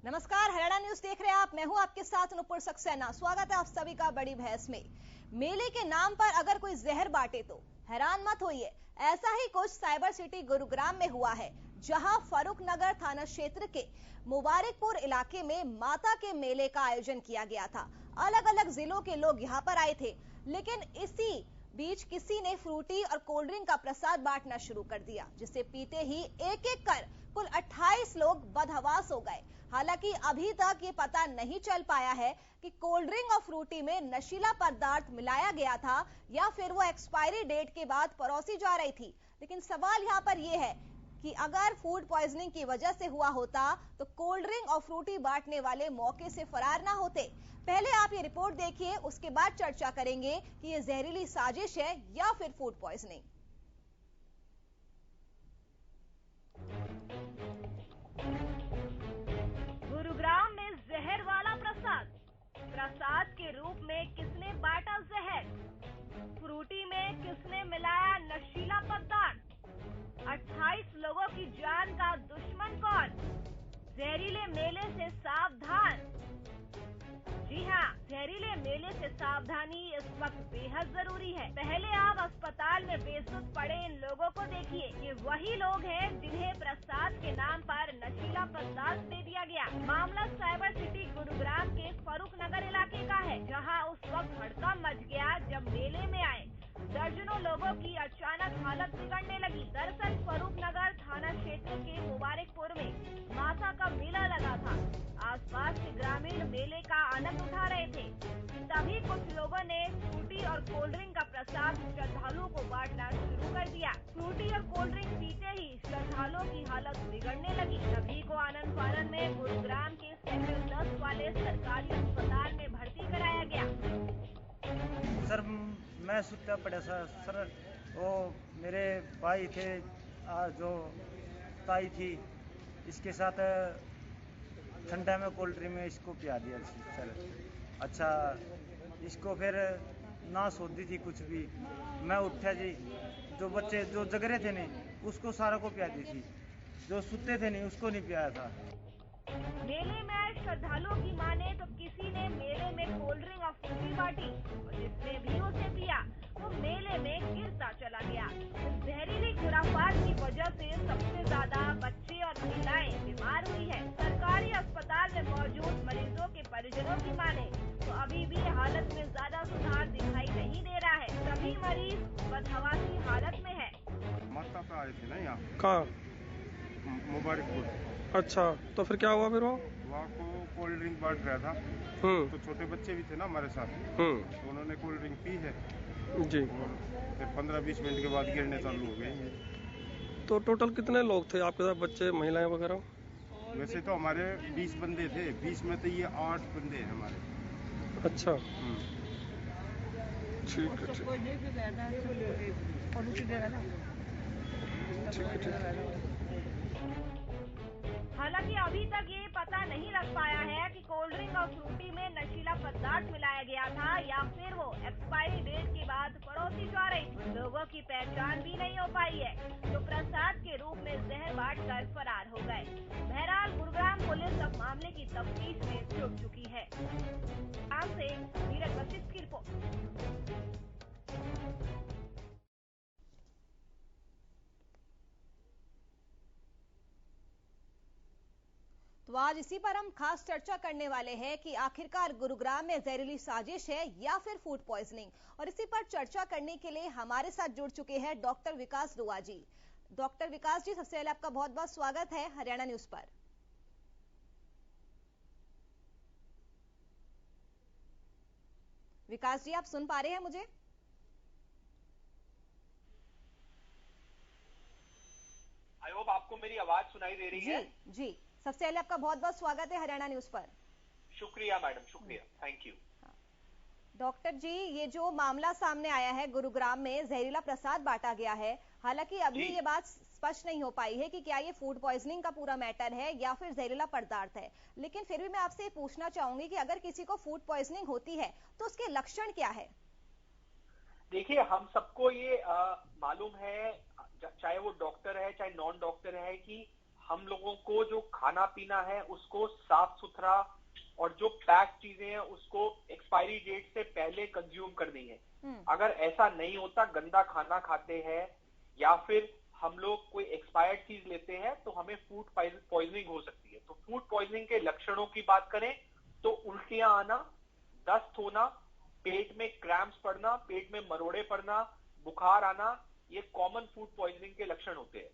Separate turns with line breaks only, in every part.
नमस्कार, हरियाणा न्यूज देख रहे हैं आप। मैं हूं आपके साथ नुपुर सक्सेना। स्वागत है आप सभी का बड़ी बहस में। मेले के नाम पर अगर कोई जहर बांटे तो हैरान मत होइए। ऐसा ही कुछ साइबर सिटी गुरुग्राम में हुआ है, जहां फरूखनगर थाना क्षेत्र के मुबारकपुर इलाके में माता के मेले का आयोजन किया गया था। अलग अलग जिलों के लोग यहां पर आए थे, लेकिन इसी बीच किसी ने फ्रूटी और कोल्ड ड्रिंक का प्रसाद बांटना शुरू कर दिया, जिसे पीते ही एक एक कर कुल 28 लोग बदहवास हो गए। हालांकि अभी तक ये पता नहीं चल पाया है कि कोल्ड ड्रिंक और फ्रूटी में नशीला पदार्थ मिलाया गया था या फिर वो एक्सपायरी डेट के बाद परोसी जा रही थी। लेकिन सवाल यहाँ पर यह है कि अगर फूड पॉइजनिंग की वजह से हुआ होता तो कोल्ड ड्रिंक और फ्रूटी बांटने वाले मौके से फरार ना होते। पहले आप ये रिपोर्ट देखिए, उसके बाद चर्चा करेंगे कि ये जहरीली साजिश है या फिर फूड पॉइजनिंग। गुरुग्राम में जहर वाला प्रसाद के रूप में किसने बांटा जहर? फ्रूटी में किसने मिलाया नशीला पदार्थ? 28 लोगों की जान का दुश्मन कौन? जहरीले मेले से सावधान। जी हाँ, जहरीले मेले से सावधानी इस वक्त बेहद जरूरी है। पहले आप अस्पताल में बेसुध पड़े इन लोगों को देखिए। ये वही लोग हैं जिन्हें प्रसाद के नाम पर नशीला पदार्थ दे दिया गया। मामला साइबर सिटी गुरुग्राम के फरूखनगर इलाके का है, जहां उस वक्त हड़कंप मच गया जब मेले में आए दर्जनों लोगों की अचानक हालत बिगड़ने लगी। दरअसल फरूखनगर थाना क्षेत्र के मुबारकपुर में माता का मेला लगा था। आसपास के ग्रामीण मेले का आनंद उठा रहे थे। तभी कुछ लोगों ने फ्रूटी और कोल्ड ड्रिंक का प्रसाद श्रद्धालुओं को बांटना शुरू कर दिया। फ्रूटी और कोल्ड ड्रिंक पीते ही श्रद्धालुओं की हालत बिगड़ने लगी। सभी को आनंद फानन में गुरुग्राम के सेक्टर 10 वाले सरकारी अस्पताल में भर्ती कराया गया।
सर मैं सुता पड़ा सर, वो मेरे भाई थे, जो ताई थी, इसके साथ ठंडा में कोल्ड ड्रिंक में इसको पिया दिया सर। अच्छा, इसको फिर ना सोती थी कुछ भी। मैं उठा जी, जो बच्चे जो जग रहे थे नहीं उसको सारा को पिया दी थी, जो सुते थे नहीं उसको नहीं पियाया था।
मेले में आए श्रद्धालुओं की माने तो किसी ने मेले में कोल्ड ड्रिंक और फ्रूटी बांटी और जिसने भी उसे पिया वो मेले में गिरता चला गया। इस जहरीली खुराफात की वजह से सबसे ज्यादा बच्चे और महिलाएं बीमार हुई है। सरकारी अस्पताल में मौजूद मरीजों के परिजनों की माने तो अभी भी हालत में ज्यादा सुधार दिखाई नहीं दे रहा है। सभी मरीज बदहवासी हालत में है।
माता पे आए थे ना यहाँ
कहाँ?
मुबारकपुर।
अच्छा, तो फिर क्या हुआ? फिर
वहाँ को कोल्ड ड्रिंक बांट रहा था, तो छोटे बच्चे भी थे ना हमारे साथ, तो उन्होंने कोल्ड ड्रिंक पी है
जी,
और फिर 15-20 मिनट के बाद गिरने चालू हो गए।
तो टोटल कितने लोग थे आपके साथ, बच्चे महिलाएं वगैरह?
वैसे तो हमारे 20 बंदे थे, 20 में तो ये 8 बंदे हैं हमारे।
अच्छा, ठीक है, ठीक है।
हालांकि अभी तक ये पता नहीं लग पाया है कि कोल्ड ड्रिंक और फ्रूटी में नशीला पदार्थ मिलाया गया था या फिर वो एक्सपायरी डेट के बाद पड़ोसी जा रही थी। लोगों की पहचान भी नहीं हो पाई है, जो प्रसाद के रूप में जहर बांटकर फरार हो गए। बहरहाल गुरुग्राम पुलिस अब मामले की तफ्तीश में जुट चुकी है। आम से नीरज वशिष्ठ की रिपोर्ट। तो आज इसी पर हम खास चर्चा करने वाले हैं कि आखिरकार गुरुग्राम में जहरीली साजिश है या फिर फूड पॉइजनिंग। और इसी पर चर्चा करने के लिए हमारे साथ जुड़ चुके हैं डॉक्टर विकास दुआ जी। डॉक्टर विकास जी, सबसे पहले आपका बहुत बहुत स्वागत है हरियाणा न्यूज पर। विकास जी, आप सुन पा रहे हैं मुझे?
आई होप आपको मेरी आवाज सुनाई दे रही है।
जी, सबसे पहले आपका बहुत बहुत स्वागत है हरियाणा न्यूज पर।
शुक्रिया मैडम, शुक्रिया, थैंक यू।
डॉक्टर जी, ये जो मामला सामने आया है गुरुग्राम में जहरीला प्रसाद बांटा गया है, हालांकि अभी ये बात स्पष्ट नहीं हो पाई है कि क्या ये फूड पॉइजनिंग का पूरा मैटर है या फिर जहरीला पदार्थ है। लेकिन फिर भी मैं आपसे पूछना चाहूंगी कि अगर किसी को फूड पॉइजनिंग होती है तो उसके लक्षण क्या है?
देखिए, हम सबको ये मालूम है, चाहे वो डॉक्टर है चाहे नॉन डॉक्टर है, कि हम लोगों को जो खाना पीना है उसको साफ सुथरा और जो पैक चीजें हैं उसको एक्सपायरी डेट से पहले कंज्यूम करनी है। अगर ऐसा नहीं होता, गंदा खाना खाते हैं या फिर हम लोग कोई एक्सपायर्ड चीज लेते हैं तो हमें फूड पॉइजनिंग हो सकती है। तो फूड पॉइजनिंग के लक्षणों की बात करें तो उल्टियां आना, दस्त होना, पेट में क्रैम्प्स पड़ना, पेट में मरोड़े पड़ना, बुखार आना, ये कॉमन फूड पॉइजनिंग के लक्षण होते हैं।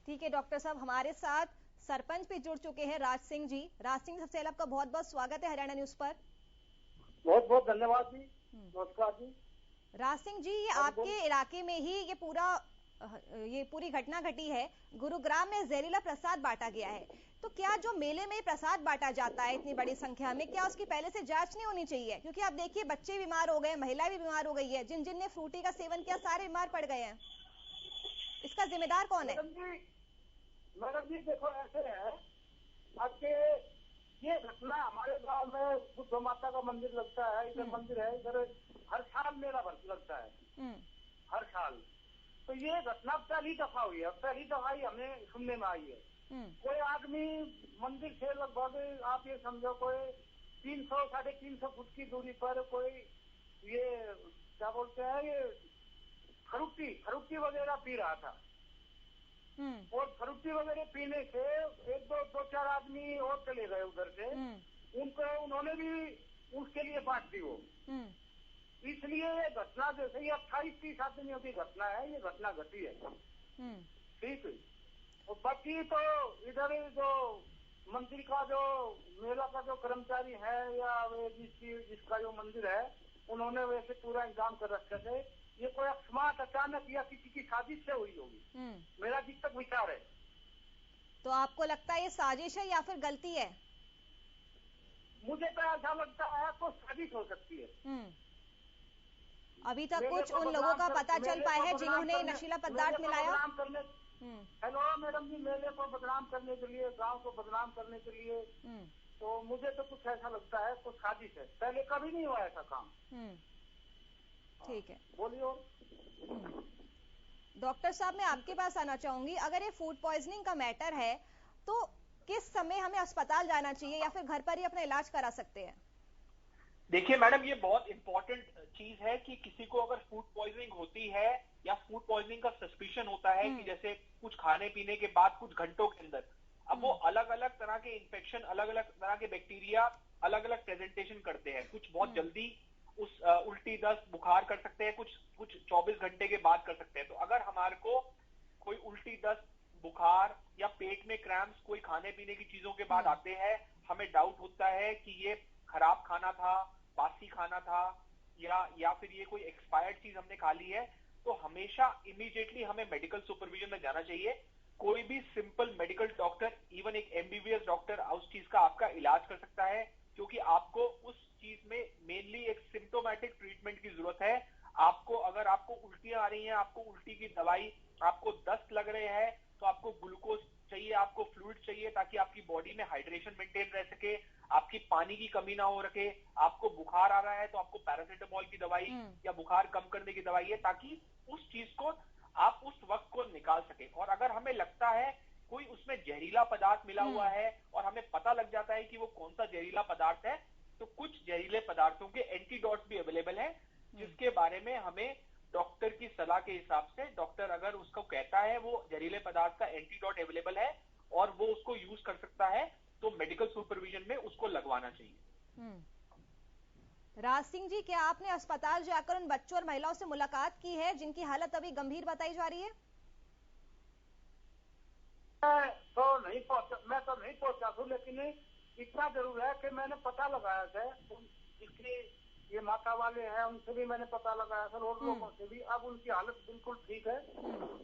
ठीक है डॉक्टर साहब, हमारे साथ सरपंच भी जुड़ चुके हैं, राज सिंह जी। राज सिंह, सबसे पहले आपका बहुत बहुत स्वागत है हरियाणा न्यूज पर।
बहुत बहुत धन्यवाद जी। नमस्कार जी।
राज सिंह जी, ये आपके इलाके में ही ये पूरी घटना घटी है। गुरुग्राम में जहरीला प्रसाद बांटा गया है, तो क्या जो मेले में प्रसाद बांटा जाता है इतनी बड़ी संख्या में, क्या उसकी पहले से जांच नहीं होनी चाहिए? क्योंकि आप देखिए, बच्चे बीमार हो गए, महिलाएं भी बीमार हो गई है, जिन जिन ने फ्रूटी का सेवन किया सारे बीमार पड़ गए हैं। इसका जिम्मेदार कौन है?
मैडम जी देखो, ऐसे है आपके, ये घटना हमारे गांव में बुद्ध माता का मंदिर लगता है, इधर मंदिर है, इधर हर साल मेला लगता है हर साल। तो ये घटना पहली दफा हुई है, पहली दफा ही हमें सुनने में आई है। कोई आदमी मंदिर से लगभग आप ये समझो कोई 300 350 फुट की दूरी पर कोई ये क्या बोलते हैं, ये फरुट्टी वगैरह पी रहा था। और फरुट्टी वगैरह पीने से एक दो चार आदमी और चले गए उधर से, उन्होंने भी उसके लिए बांट दी वो। इसलिए ये घटना जैसे ही 28-30 आदमियों की घटना है, ये घटना घटी है। ठीक है। और बाकी तो इधर जो मंदिर का जो मेला का जो कर्मचारी है या वे जिसका जो मंदिर है, उन्होंने वैसे पूरा इंतजाम कर रखे थे। ये कोई अकस्मात अचानक या किसी की साजिश से हुई होगी, मेरा जिस तक विचार है।
तो आपको लगता है ये साजिश है या फिर गलती है?
मुझे तो ऐसा लगता है तो साजिश हो सकती है।
अभी तक कुछ उन लोगों का पता चल पाया है जिन्होंने नशीला पदार्थ मिलाया?
हेलो मैडम जी, मेले को बदनाम करने के लिए, गांव को बदनाम करने के लिए, तो मुझे तो कुछ ऐसा लगता है कुछ साजिश है। पहले कभी नहीं हुआ ऐसा काम।
ठीक है,
बोलिए।
डॉक्टर साहब, मैं आपके पास आना चाहूंगी। अगर ये फूड पॉइजनिंग का मैटर है तो किस समय हमें अस्पताल जाना चाहिए या फिर घर पर ही अपना इलाज करा सकते हैं?
देखिए मैडम, ये बहुत इंपॉर्टेंट चीज है कि किसी को अगर फूड पॉइजनिंग होती है या फूड पॉइजनिंग का सस्पिशन होता है कि जैसे कुछ खाने पीने के बाद कुछ घंटों के अंदर, अब वो अलग अलग तरह के इन्फेक्शन, अलग अलग तरह के बैक्टीरिया अलग अलग प्रेजेंटेशन करते हैं। कुछ बहुत जल्दी उस उल्टी दस्त बुखार कर सकते हैं, कुछ 24 घंटे के बाद कर सकते हैं। तो अगर हमारे को कोई उल्टी दस्त बुखार या पेट में क्रैम्प्स कोई खाने पीने की चीजों के बाद आते हैं, हमें डाउट होता है कि ये खराब खाना था, बासी खाना था या फिर ये कोई एक्सपायर्ड चीज हमने खा ली है, तो हमेशा इमीडिएटली हमें मेडिकल सुपरविजन में जाना चाहिए। कोई भी सिंपल मेडिकल डॉक्टर, इवन एक MBBS डॉक्टर उस चीज का आपका इलाज कर सकता है, क्योंकि आपको उस चीज में मेनली एक सिम्टोमेटिक ट्रीटमेंट की जरूरत है। अगर आपको उल्टियां आ रही हैं, आपको उल्टी की दवाई, आपको दस्त लग रहे हैं, तो आपको ग्लूकोज चाहिए, आपको फ्लूइड चाहिए ताकि आपकी बॉडी में हाइड्रेशन मेंटेन रह सके, आपकी पानी की कमी ना हो रखे। आपको बुखार आ रहा है तो आपको पैरासिटामोल की दवाई या बुखार कम करने की दवाई है, ताकि उस चीज को आप उस वक्त को निकाल सके। और अगर हमें लगता है कोई उसमें जहरीला पदार्थ मिला हुआ है और हमें पता लग जाता है कि वो कौन सा जहरीला पदार्थ है, तो कुछ जहरीले पदार्थों के एंटीडोट्स भी अवेलेबल है, जिसके बारे में हमें डॉक्टर की सलाह के हिसाब से, डॉक्टर अगर उसको कहता है वो जहरीले पदार्थ का एंटीडोट अवेलेबल है और वो उसको यूज कर सकता है, तो मेडिकल सुपरविजन में उसको लगवाना चाहिए।
राज सिंह जी, क्या आपने अस्पताल जाकर उन बच्चों और महिलाओं से मुलाकात की है जिनकी हालत अभी गंभीर बताई जा रही है?
मैं तो नहीं पहुंचा हूँ, लेकिन इतना जरूर है कि मैंने पता लगाया था, जिसके ये माता वाले हैं उनसे भी मैंने पता लगाया था और लोगों से भी। अब उनकी हालत बिल्कुल ठीक है,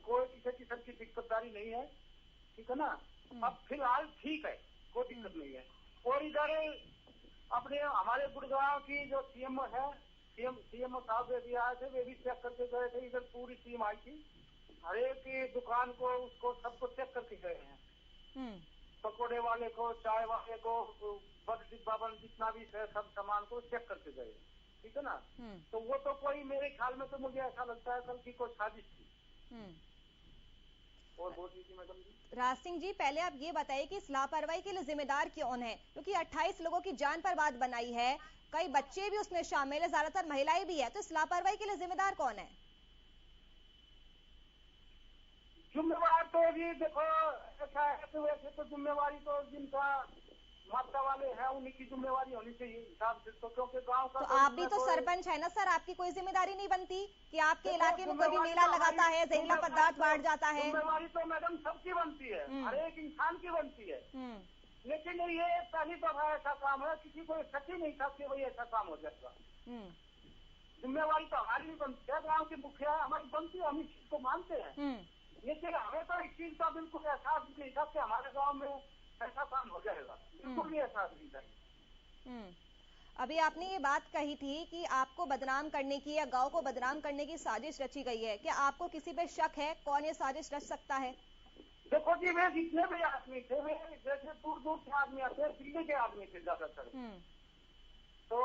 कोई किसी किस्म की दिक्कतदारी नहीं है, ठीक है ना। अब फिलहाल ठीक है, कोई दिक्कत नहीं है। और इधर अपने हमारे गुड़गांव की जो CMO है, CMO साहब वे भी आए थे, वे भी चेक करके गए थे। इधर पूरी टीम आई थी, हर एक की दुकान को उसको सबको चेक करके गए हैं। पकौड़े वाले को, चाय वाले को, डिब्बा बंद जितना भी है सब सामान को चेक करके गए, ठीक है ना। तो वो तो कोई, मेरे ख्याल में तो मुझे ऐसा लगता है कल की कोई साजिश थी। और बोल दीजिए मैडम जी।
राज सिंह जी, पहले आप ये बताइए कि इस लापरवाही के लिए जिम्मेदार कौन है, क्योंकि 28 लोगों की जान पर बात बनाई है, कई बच्चे भी उसमें शामिल है, ज्यादातर महिलाएं भी है, तो इस लापरवाही के लिए जिम्मेदार कौन है?
जिम्मेवार तो जी देखो ऐसा है कि वैसे तो जिम्मेवारी तो जिनका मात्रा वाले हैं उन्हीं की जिम्मेवारी होनी चाहिए हिसाब से, तो क्योंकि गांव का
तो आप भी तो सरपंच है ना सर, आपकी कोई जिम्मेदारी नहीं बनती कि आपके इलाके में कोई भी मेला लगाता है, जहरीला पदार्थ बांट जाता है?
जिम्मेवारी तो मैडम सबकी बनती है, हर एक इंसान की बनती है, लेकिन ये पहली दफा ऐसा काम है, किसी को शक ही नहीं था कि भाई ऐसा काम हो जाएगा। जिम्मेवारी तो हमारी भी बनती है, गाँव की मुखिया हमारी बनती है, हम इस चीज को मानते हैं, लेकिन हमें तो इस चीज का बिल्कुल एहसास नहीं था कि हमारे गाँव में ऐसा काम हो जाएगा, बिल्कुल भी एहसास नहीं था।
अभी आपने ये बात कही थी कि आपको बदनाम करने की या गांव को बदनाम करने की साजिश रची गई है, क्या आपको किसी पे शक है? कौन ये साजिश रच सकता है?
देखो जी, वे जितने भी आदमी थे, वे जैसे दूर दूर से आदमी आते हैं, दिल्ली के आदमी थे ज्यादातर, तो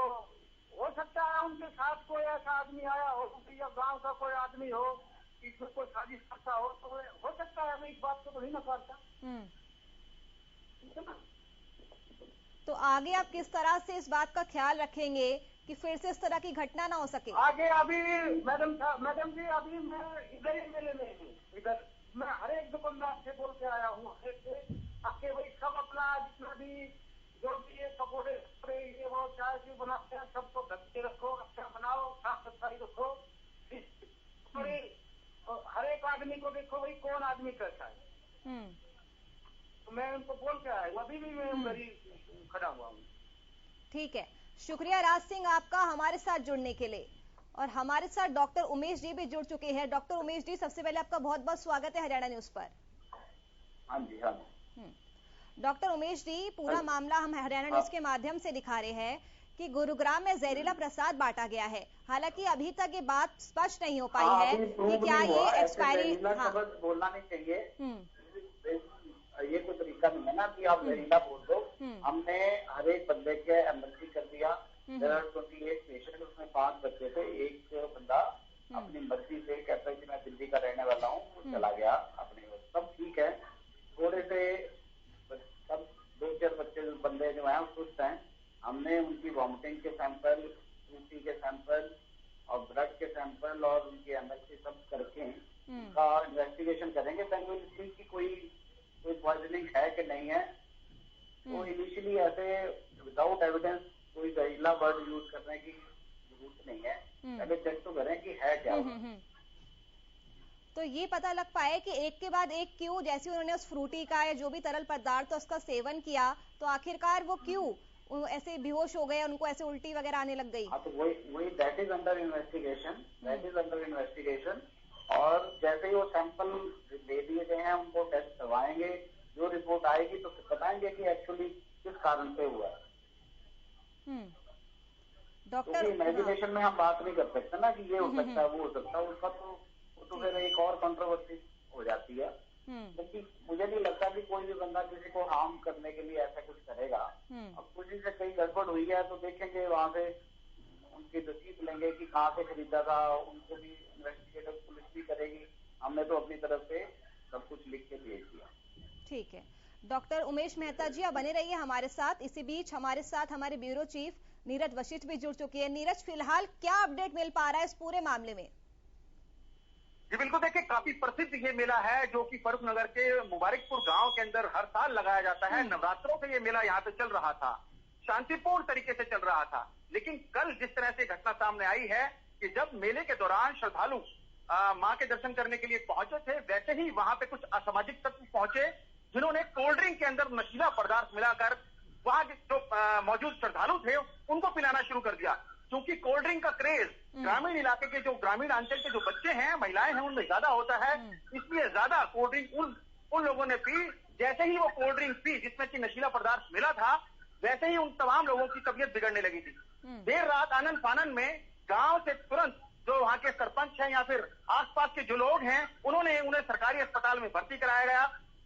हो सकता है उनके साथ कोई ऐसा आदमी आया हो या गाँव का कोई आदमी हो, इसमें कोई साजिश करता हो, तो हो सकता है, मैं इस बात को नहीं नकारता।
तो आगे आप किस तरह से इस बात का ख्याल रखेंगे कि फिर से इस तरह की घटना ना हो सके?
आगे अभी मैडम जी अभी मैं इधर ही मेले में हूँ, इधर मैं हर एक दुकानदार से बोल के आया हूँ, आके भाई सब अपना जितना भी जो भी ये पकौड़े ये वो चाय भी बनाते हैं, सबको ढक के रखो, अच्छा बनाओ, साफ सफाई रखो, हर एक आदमी को देखो भाई कौन आदमी कैसा है। तो मैं उनको बोल के आया, अभी भी मैं उधर ही खड़ा हुआ हूँ।
ठीक है, शुक्रिया राज सिंह आपका हमारे साथ जुड़ने के लिए। और हमारे साथ डॉक्टर उमेश जी भी जुड़ चुके हैं। डॉक्टर उमेश जी, सबसे पहले आपका बहुत बहुत स्वागत है हरियाणा न्यूज पर।
हाँ जी, हाँ।
डॉक्टर उमेश जी, पूरा मामला हम हरियाणा न्यूज के माध्यम से दिखा रहे हैं कि गुरुग्राम में जहरीला प्रसाद बांटा गया है। हालांकि अभी तक ये बात स्पष्ट नहीं हो पाई है कि क्या ये एक्सपायरी,
बोलना नहीं चाहिए, ये कोई तरीका नहीं है ना कि आप जहरीला बोल दो। हमने हर एक बंदे के एमएलसी कर दिया, 28 पेशेंट, उसमें 5 बच्चे थे, एक बंदा अपनी मर्जी से कहता है कि मैं दिल्ली का रहने वाला हूँ, वो चला गया अपने, सब ठीक है। थोड़े से सब 2-4 बच्चे बंदे जो है सुस्त हैं, हमने उनकी वॉमिटिंग के सैंपल, फ्रूटी के सैंपल और ब्लड के सैंपल और उनकी एमएलसी सब करके उनका इन्वेस्टिगेशन करेंगे, ताकि की कोई पॉइजनिंग है कि नहीं है। तो इनिशियली ऐसे विदाउट एविडेंस कोई जहरीला वर्ड यूज करने की जरूरत नहीं है, पहले चेक तो करें कि है क्या।
तो ये पता लग पाए कि एक के बाद एक क्यों, जैसे उन्होंने उस फ्रूटी का या जो भी तरल पदार्थ था उसका सेवन किया, तो आखिरकार वो क्यों ऐसे बेहोश हो गए, उनको ऐसे उल्टी वगैरह आने लग गई?
हाँ, तो वही दैट इज अंडर इन्वेस्टिगेशन, और जैसे ही वो सैंपल दे दिए गए हैं, उनको टेस्ट करवाएंगे, जो रिपोर्ट आएगी तो बताएंगे कि एक्चुअली किस कारण से हुआ है।
डॉक्टर,
इमेजिनेशन में हम बात नहीं कर सकते ना कि ये हो सकता है, वो हो सकता है, उसका तो फिर एक और कंट्रोवर्सी हो जाती है। लेकिन मुझे नहीं लगता कि कोई भी बंदा किसी को हार्म करने के लिए ऐसा कुछ करेगा। अब किसी से कहीं गड़बड़ हुई है तो देखेंगे, वहां से उनकी रसीद लेंगे कि कहाँ से खरीदा था, उनको भी इन्वेस्टिगेटिव पुलिस भी करेगी। हमने तो अपनी तरफ से सब कुछ लिख के भेज दिया।
ठीक है, डॉक्टर उमेश मेहता जी, आप बने रहिए हमारे साथ। इसी बीच हमारे साथ हमारे ब्यूरो चीफ नीरज वशिष्ठ भी जुड़ चुकी है। नीरज, फिलहाल क्या अपडेट मिल पा रहा है इस पूरे मामले में?
जी बिल्कुल, देखिए काफी प्रसिद्ध ये मेला है जो कि फर्रुखनगर के मुबारकपुर गांव के अंदर हर साल लगाया जाता है। नवरात्रों से ये मेला यहाँ पे चल रहा था, शांतिपूर्ण तरीके से चल रहा था। लेकिन कल जिस तरह से घटना सामने आई है कि जब मेले के दौरान श्रद्धालु मां के दर्शन करने के लिए पहुंचे थे, वैसे ही वहां पे कुछ असामाजिक तत्व पहुंचे जिन्होंने कोल्ड ड्रिंक के अंदर नशीला पदार्थ मिलाकर वहां के जो मौजूद श्रद्धालु थे उनको पिलाना शुरू कर दिया। क्योंकि कोल्ड ड्रिंक का क्रेज ग्रामीण इलाके के, जो ग्रामीण अंचल के जो बच्चे हैं, महिलाएं हैं, उनमें ज्यादा होता है, इसलिए ज्यादा कोल्ड ड्रिंक उन लोगों ने पी। जैसे ही वो कोल्ड ड्रिंक पी जिसमें कि नशीला पदार्थ मिला था, वैसे ही उन तमाम लोगों की तबीयत बिगड़ने लगी थी। देर रात आनंद फानन में गांव से तुरंत जो वहां के सरपंच हैं या फिर आसपास के जो लोग हैं, उन्हें सरकारी अस्पताल में भर्ती कराया गया।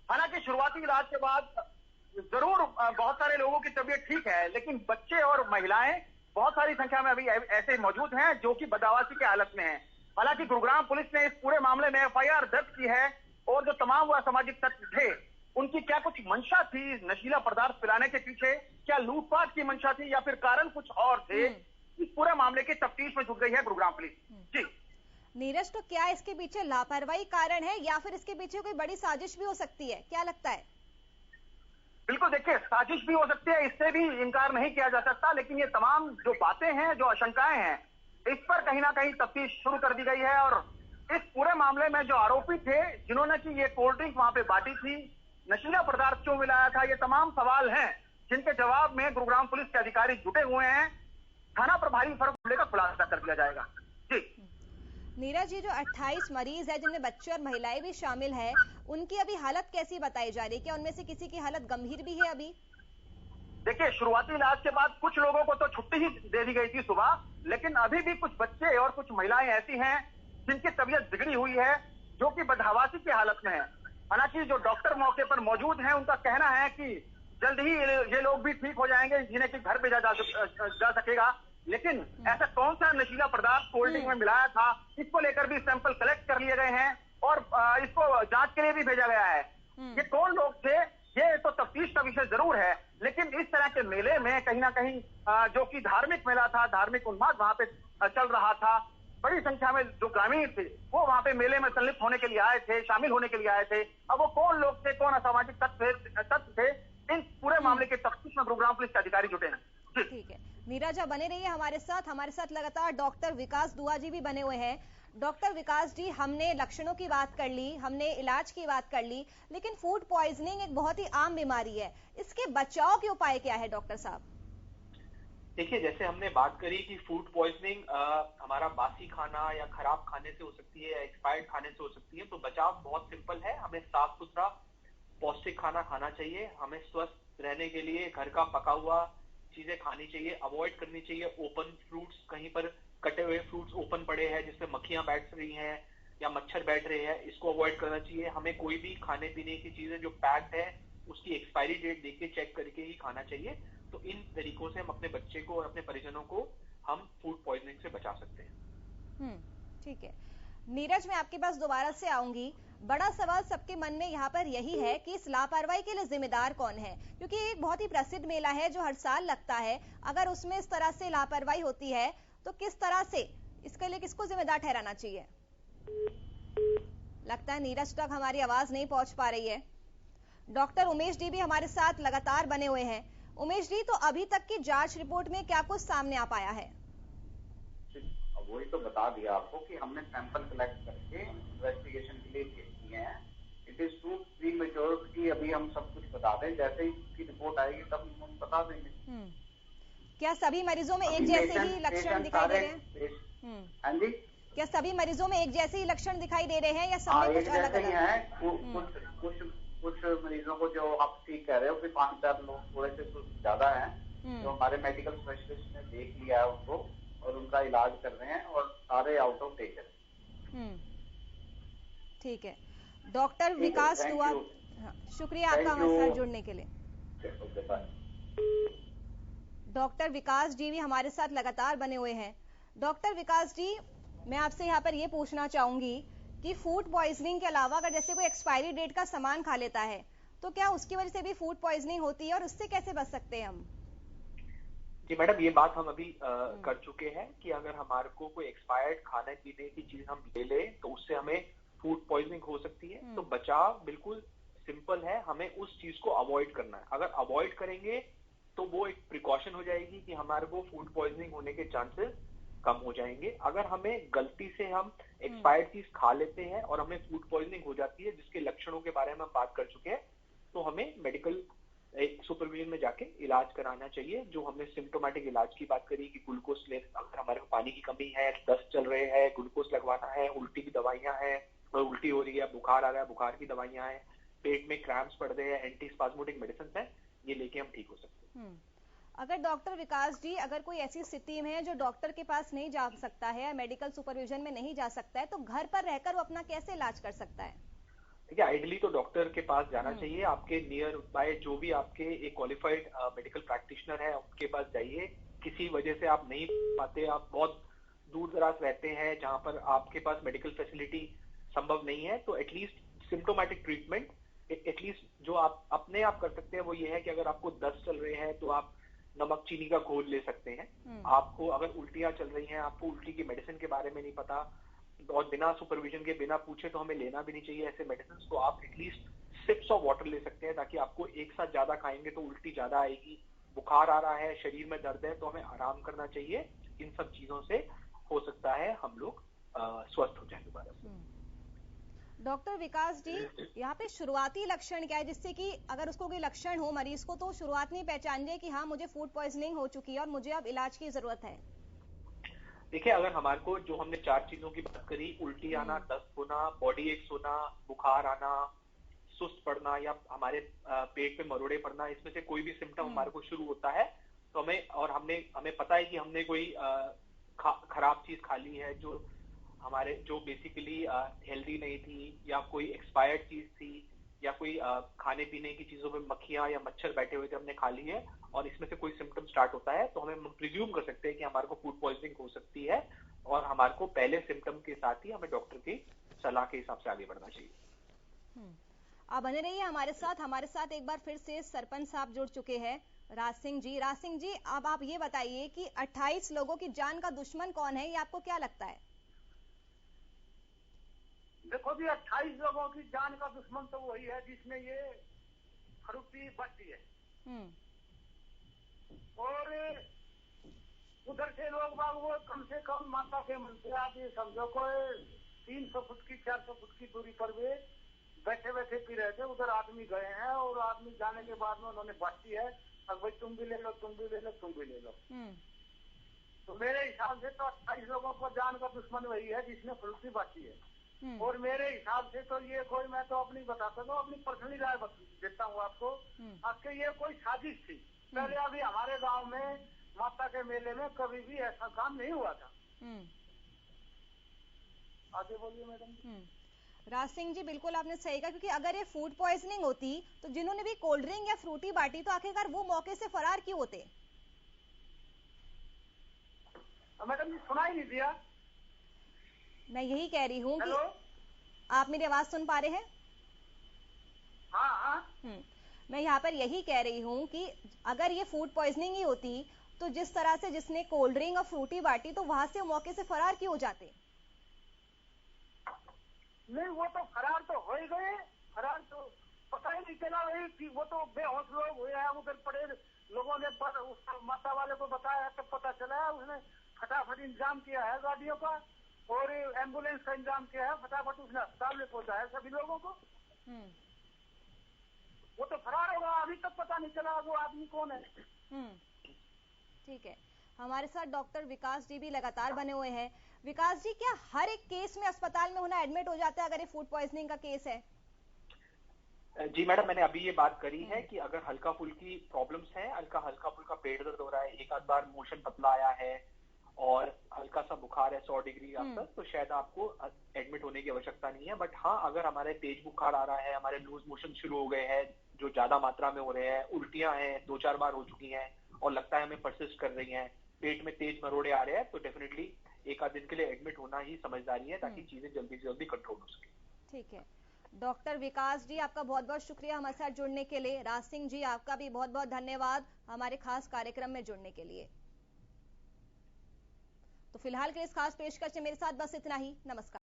हालांकि शुरुआती इलाज के बाद जरूर बहुत सारे लोगों की तबीयत ठीक है, लेकिन बच्चे और महिलाएं बहुत सारी संख्या में अभी ऐसे मौजूद हैं जो कि बदहवासी की हालत में हैं। हालांकि गुरुग्राम पुलिस ने इस पूरे मामले में एफआईआर दर्ज की है
और जो तमाम वो असामाजिक तत्व थे, उनकी क्या कुछ मंशा थी नशीला पदार्थ पिलाने के पीछे? क्या लूटपाट की मंशा थी या फिर कारण कुछ और थे? इस पूरे मामले की तफ्तीश में जुट गई है गुरुग्राम पुलिस। जी
नीरज, तो क्या इसके पीछे लापरवाही कारण है या फिर इसके पीछे कोई बड़ी साजिश भी हो सकती है? क्या लगता है?
बिल्कुल, देखिए साजिश भी हो सकती है, इससे भी इनकार नहीं किया जा सकता, लेकिन ये तमाम जो बातें हैं, जो आशंकाएं हैं, इस पर कहीं ना कहीं तफ्तीश शुरू कर दी गई है। और इस पूरे मामले में जो आरोपी थे, जिन्होंने की ये कोल्ड ड्रिंक वहां पे बांटी थी, नशीला पदार्थ क्यों मिलाया था, ये तमाम सवाल हैं जिनके जवाब में गुरुग्राम पुलिस के अधिकारी जुटे हुए हैं। थाना प्रभारी फर्क लेकर खुलासा कर दिया जाएगा। जी
नीरज, ये जो 28 मरीज है जिनमें बच्चे और महिलाएं भी शामिल है, उनकी अभी हालत कैसी बताई जा रही है? क्या उनमें से किसी की हालत गंभीर भी है अभी?
देखिए, शुरुआती इलाज के बाद कुछ लोगों को तो छुट्टी ही दे दी गई थी सुबह, लेकिन अभी भी कुछ बच्चे और कुछ महिलाएं ऐसी हैं जिनकी तबीयत बिगड़ी हुई है, जो कि बदहवासी की हालत में है। हालांकि जो डॉक्टर मौके पर मौजूद हैं, उनका कहना है कि जल्द ही ये लोग भी ठीक हो जाएंगे, जिन्हें कि घर भेजा जा सकेगा। लेकिन ऐसा कौन सा नशीला पदार्थ कोल्ड ड्रिंक में मिलाया था, इसको लेकर भी सैंपल कलेक्ट कर लिए गए हैं और इसको जांच के लिए भी भेजा गया है। ये कौन लोग थे, ये तो तफ्तीश का विषय जरूर है, लेकिन इस तरह के मेले में कहीं ना कहीं जो कि धार्मिक मेला था, धार्मिक उन्माद वहां पे चल रहा था, बड़ी संख्या में जो ग्रामीण थे वो वहां पे मेले में संलिप्त होने के लिए आए थे, शामिल होने के लिए आए थे। अब वो कौन लोग थे, कौन असामाजिक तत्व थे, इन पूरे मामले के तफ्तीश में गुरुग्राम पुलिस के अधिकारी जुटे हैं।
ठीक है नीरज, बने रहिए हमारे साथ लगातार डॉक्टर विकास दुआ जी भी बने हुए हैं। डॉक्टर विकास जी, हमने लक्षणों की बात कर ली, हमने इलाज की बात कर ली, लेकिन फूड पॉइजनिंग एक बहुत ही आम बीमारी है, इसके बचाव के उपाय क्या है डॉक्टर साहब?
देखिए, जैसे हमने बात करी कि फूड पॉइजनिंग हमारा बासी खाना या खराब खाने से हो सकती है या एक्सपायर्ड खाने से हो सकती है, तो बचाव बहुत सिंपल है। हमें साफ सुथरा पौष्टिक खाना खाना चाहिए, हमें स्वस्थ रहने के लिए घर का पका हुआ चीजें खानी चाहिए, अवॉइड करनी चाहिए ओपन फ्रूट्स, कहीं पर कटे हुए फ्रूट्स ओपन पड़े हैं जिसमें मक्खियां बैठ रही हैं या मच्छर बैठ रहे हैं, इसको अवॉइड करना चाहिए। हमें कोई भी खाने पीने की चीजें जो पैक्ड है उसकी एक्सपायरी डेट देख के चेक करके ही खाना चाहिए। तो इन तरीकों से हम अपने बच्चे को और अपने परिजनों को हम फूड पॉइजनिंग से बचा सकते हैं।
ठीक है नीरज, मैं आपके पास दोबारा से आऊंगी। बड़ा सवाल सबके मन में यहाँ पर यही है कि इस लापरवाही के लिए जिम्मेदार कौन है, क्योंकि एक बहुत ही प्रसिद्ध मेला है जो हर साल लगता है। अगर उसमें इस तरह से लापरवाही होती है तो किस तरह से इसके लिए किसको जिम्मेदार ठहराना चाहिए? लगता है नीरज तक हमारी आवाज नहीं पहुंच पा रही है। डॉक्टर उमेश जी भी हमारे साथ लगातार बने हुए हैं। उमेश जी, तो अभी तक की जांच रिपोर्ट में क्या कुछ सामने आ पाया है?
वही तो बता दिया आपको कि हमने सैंपल कलेक्ट करके इन्वेस्टिगेशन के लिए भेज दिए हैं। इट इज टू प्रीमेच्योर कि अभी हम सब कुछ बता दें, जैसे ही उसकी रिपोर्ट आएगी तब हम बता देंगे।
क्या सभी मरीजों में एक जैसे ही लक्षण दिखाई दे रहे हैं?
हाँ जी,
क्या सभी मरीजों में एक जैसे ही लक्षण दिखाई दे रहे हैं या सब में कुछ अलग अलग
है? कुछ मरीजों को जो आप ठीक कह रहे हो कि 5-4 लोग थोड़े से ज्यादा हैं, जो हमारे मेडिकल स्पेशलिस्ट ने देख लिया है उनको और उनका इलाज कर रहे हैं और सारे आउट ऑफ डेंजर।
ठीक है डॉक्टर विकास दुआ, शुक्रिया आपका हमारे साथ जुड़ने के लिए। डॉक्टर विकास जी भी हमारे साथ लगातार बने हुए हैं। डॉक्टर विकास जी, मैं आपसे यहाँ पर ये पूछना चाहूंगी कि फूड पॉइजनिंग के अलावा अगर जैसे कोई एक्सपायरी डेट का सामान खा लेता है तो क्या उसकी वजह से भी फूड पॉइजनिंग होती है और उससे कैसे बच सकते हैं हम?
जी मैडम, ये बात हम अभी कर चुके हैं कि अगर हमारे को कोई एक्सपायर्ड खाने पीने की चीज हम ले लें तो उससे हमें फूड पॉइजनिंग हो सकती है। तो बचाव बिल्कुल सिंपल है, हमें उस चीज को अवॉइड करना है। अगर अवॉइड करेंगे तो वो एक प्रिकॉशन हो जाएगी कि हमारे को फूड पॉइजनिंग होने के चांसेस कम हो जाएंगे। अगर हमें गलती से हम एक्सपायर्ड चीज खा लेते हैं और हमें फूड पॉइजनिंग हो जाती है, जिसके लक्षणों के बारे में हम बात कर चुके हैं, तो हमें मेडिकल एक सुपरविजन में जाके इलाज कराना चाहिए। जो हमने सिम्टोमेटिक इलाज की बात करी कि ग्लूकोज ले, अगर हमारे को पानी की कमी है, दस्त चल रहे हैं, ग्लूकोज लगवाना है, उल्टी की दवाइयां हैं, उल्टी हो रही है, बुखार आ रहा है, बुखार की दवाइयां हैं, पेट में क्रैम्प्स पड़ रहे हैं, एंटीस्पाज्मोटिक मेडिसिन है, ये लेके हम ठीक हो सकते हैं।
अगर डॉक्टर विकास जी, अगर कोई ऐसी स्थिति में है जो डॉक्टर के पास नहीं जा सकता है, मेडिकल सुपरविजन में नहीं जा सकता है, तो घर पर रहकर वो अपना कैसे इलाज कर सकता है?
ठीक है, आइडियली तो डॉक्टर के पास जाना चाहिए। आपके नियर बाय जो भी आपके एक क्वालिफाइड मेडिकल प्रैक्टिशनर है उनके पास जाइए। किसी वजह से आप नहीं पाते, आप बहुत दूर दराज रहते हैं जहां पर आपके पास मेडिकल फैसिलिटी संभव नहीं है, तो एटलीस्ट सिम्टोमेटिक ट्रीटमेंट एटलीस्ट जो आप अपने आप कर सकते हैं वो ये है कि अगर आपको दस्त चल रहे हैं तो आप नमक चीनी का घोल ले सकते हैं। आपको अगर उल्टियां चल रही हैं, आपको उल्टी की मेडिसिन के बारे में नहीं पता और बिना सुपरविजन के बिना पूछे तो हमें लेना भी नहीं चाहिए ऐसे मेडिसिन, तो आप एटलीस्ट सिप्स ऑफ वाटर ले सकते हैं ताकि आपको एक साथ ज्यादा खाएंगे तो उल्टी ज्यादा आएगी। बुखार आ रहा है, शरीर में दर्द है, तो हमें आराम करना चाहिए। इन सब चीजों से हो सकता है हम लोग स्वस्थ हो जाए दोबारा से।
डॉक्टर विकास जी, यहाँ पे शुरुआती लक्षण क्या है जिससे कि अगर उसको कोई लक्षण हो मरीज को तो शुरुआत में पहचान जाए कि हाँ मुझे फूड पॉइजनिंग हो चुकी है और मुझे अब इलाज की जरूरत है?
देखिए, अगर हमारे को जो हमने 4 चीजों की बात करी, उल्टी आना, दस्त होना, बॉडी एक्स होना, बुखार आना, सुस्त पड़ना या हमारे पेट में मरोड़े पड़ना, इसमें से कोई भी सिम्टम हमारे को शुरू होता है तो हमें पता है कि हमने कोई खराब चीज खा ली है जो बेसिकली हेल्दी नहीं थी या कोई एक्सपायर्ड चीज थी या कोई खाने पीने की चीजों में मक्खियां या मच्छर बैठे हुए थे हमने खा ली है और इसमें से कोई सिम्टम स्टार्ट होता है तो हमें प्रिज्यूम कर सकते हैं कि हमारे को फूड पॉइजनिंग हो सकती है और हमारे को पहले सिम्टम के साथ ही हमें डॉक्टर की सलाह के हिसाब से आगे बढ़ना चाहिए।
आप बने रहिए हमारे साथ एक बार फिर से सरपंच साहब जुड़ चुके हैं, राज सिंह जी। अब आप ये बताइए कि 28 लोगों की जान का दुश्मन कौन है, ये आपको क्या लगता है?
देखो जी, 28 लोगों की जान का दुश्मन तो वही है जिसमें ये फरूटी बचती है और उधर से लोग बाग वो कम से कम माता के मन से आप ये समझो कोई 300 फुट की 400 फुट की दूरी पर वे बैठे बैठे पी रहे थे। उधर आदमी गए हैं और आदमी जाने के बाद में उन्होंने बांटी है, अब भाई तुम भी ले लो, तुम भी ले लो, तुम भी ले लो। तो मेरे हिसाब से तो 28 लोगों को जान का दुश्मन वही है जिसने फरूटी बांटी है। और मेरे हिसाब से तो ये कोई, मैं तो अपनी बताता हूँ, अपनी पर्सनली राय देता हूँ आपको, आपके ये कोई साजिश थी। पहले अभी हमारे गांव में माता के मेले में कभी भी ऐसा काम नहीं हुआ था। आगे बोलिए मैडम।
राज सिंह जी, बिल्कुल आपने सही कहा, क्योंकि अगर ये फूड पॉइजनिंग होती तो जिन्होंने भी कोल्ड ड्रिंक या फ्रूटी बांटी तो आखिरकार वो मौके से फरार क्यों होते?
मैडम जी सुनाई नहीं दिया।
मैं यही कह रही हूँ कि आप मेरी आवाज सुन पा रहे हैं?
हाँ।
मैं यहाँ पर यही कह रही हूँ कि अगर ये फूड पॉइजनिंग ही होती तो जिस तरह से जिसने कोल्ड ड्रिंक और फ्रूटी बांटी तो वहां से मौके से फरार क्यों हो जाते?
नहीं, वो तो फरार तो हो ही गए। फरार तो पता ही नहीं चला, वही वो तो बेहोश लोग हुए हैं उधर पड़े। लोगों ने माता वाले को बताया तब पता चला, उसने फटाफट इंतजाम किया है गाड़ियों का और एम्बुलेंस का इंतजाम किया है, फटाफट उसने अस्पताल में पहुंचाया सभी लोगों को। वो तो फरार होगा, अभी तक पता नहीं चला वो आदमी कौन है।
ठीक है, हमारे साथ डॉक्टर विकास जी भी लगातार बने हुए हैं। विकास जी, क्या हर एक केस में अस्पताल में होना एडमिट हो जाता है अगर ये फूड पॉइजनिंग का केस है?
जी मैडम, मैंने अभी ये बात करी है कि अगर हल्का फुल्की प्रॉब्लम्स हैं, हल्का फुल्का पेट दर्द हो रहा है, एक आध बार मोशन पतला आया है और हल्का सा बुखार है 100 डिग्री आसपास, तो शायद आपको एडमिट होने की आवश्यकता नहीं है। बट हाँ, अगर हमारे तेज बुखार आ रहा है, हमारे लूज मोशन शुरू हो गए हैं जो ज्यादा मात्रा में हो रहे हैं, उल्टियां हैं 2-4 बार हो चुकी हैं और लगता है हमें परसिस्ट कर रही हैं, पेट में तेज मरोड़े आ रहे हैं, तो डेफिनेटली एक आध दिन के लिए एडमिट होना ही समझदारी है ताकि चीजें जल्दी से जल्दी कंट्रोल हो सके।
ठीक है डॉक्टर विकास जी, आपका बहुत बहुत शुक्रिया हमारे साथ जुड़ने के लिए। राज सिंह जी, आपका भी बहुत बहुत धन्यवाद हमारे खास कार्यक्रम में जुड़ने के लिए। तो फिलहाल के इस खास पेशकश से मेरे साथ बस इतना ही। नमस्कार।